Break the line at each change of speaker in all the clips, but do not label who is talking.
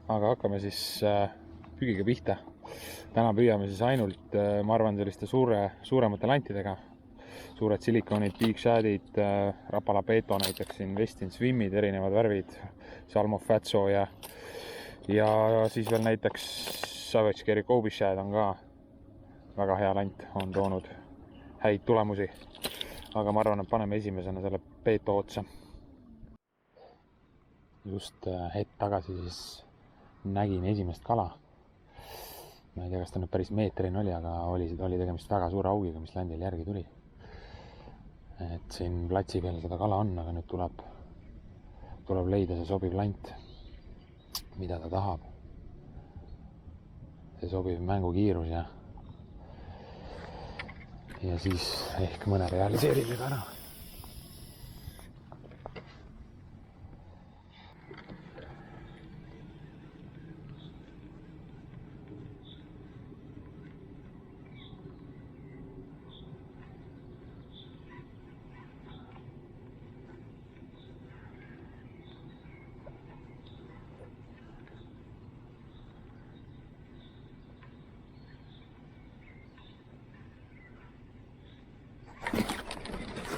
aga hakkame siis püügiga pihta. Täna püüame siis ainult, ma arvan, selliste suuremate lantidega. Suured silikoonid, Big Shadid, Rapala Beto näiteks siin, Westin Swimmid, erinevad värvid, Salmo Fatso ja siis veel näiteks Savage Kerry Kobe Shad on ka väga hea lant, on toonud häid tulemusi. Aga ma arvan, et paneme esimesena selle Beto otsa. Just hetk tagasi siis nägin esimest kala. Ma ei tea, kas ta nüüd päris meetrine oli, aga oli tegemist väga suure augiga, mis landil järgi tuli. Et siin platsi peal seda kala on, aga nüüd tuleb leida see sobiv lant, mida ta tahab. See sobiv mängukiirus ja siis ehk mõne realiseerib juba ära.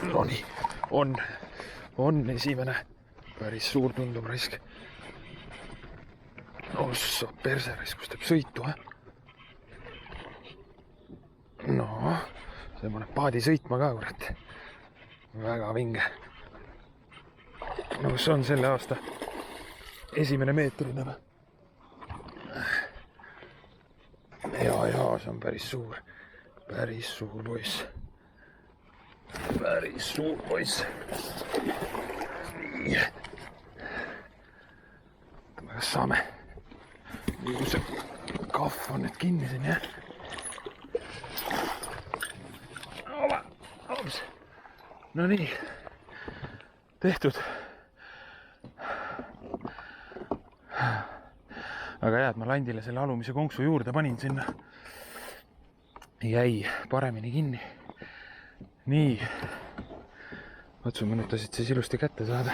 No nii, on esimene päris suur tundub raisk. Ossa perse raisk, kus teeb sõitu, No, see paneb paadi sõitma ka, kurat. Väga vinge. No see on selle aasta esimene meetrine. Ja, see on päris suur poiss. Päris suur poiss. Nii. Kas saame? Kus see kahv on nüüd kinni siin, jah? Ops. No nii. Tehtud. Aga hea, et ma landile selle alumise konksu juurde panin sinna. Jäi paremini kinni. Nii, katsume nüüd ta siit siis ilusti kätte saada.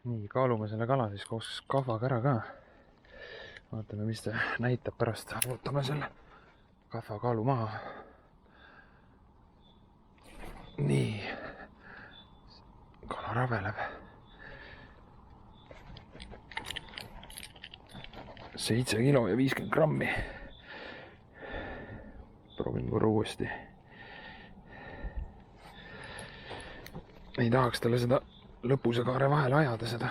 Nii, kaalume selle kala siis koos kahvaga ära ka. Vaatame, mis ta näitab pärast. Võtame selle kahva kaalu maha. Nii, kala raveleb. 7 kilo ja 50 grammi. Proovin korra uuesti. Ei tahaks talle seda lõpuse kaare vahele ajada seda.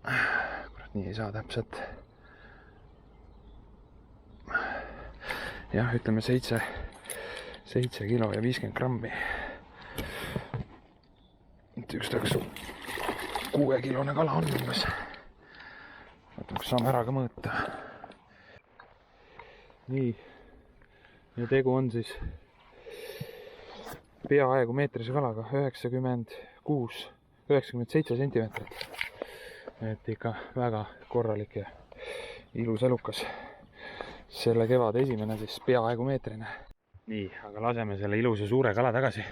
Kurat, nii ei saa täpselt. Jah, ütleme 7 kilo ja 50 grammi. Üks taksu 6-kilone kala on umbes. Vaatame, kas saame ära ka mõõta. Nii, ja tegu on siis peaaegu meetrise kalaga, 97 sentimeetrit. Et ikka väga korralik ja ilus elukas. Selle kevade esimene siis peaaegu meetrine. Nii, aga laseme selle ilusa suure kala tagasi.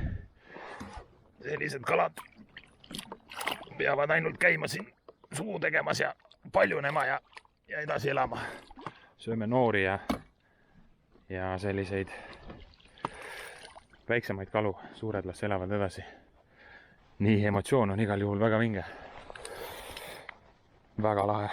Sellised kalad peavad ainult käima siin suu tegemas ja paljunema ja edasi elama. Sööme noori ja selliseid väiksemaid kalu, suured las elavad edasi. Nii, emotsioon on igal juhul väga vinge. Väga lahe.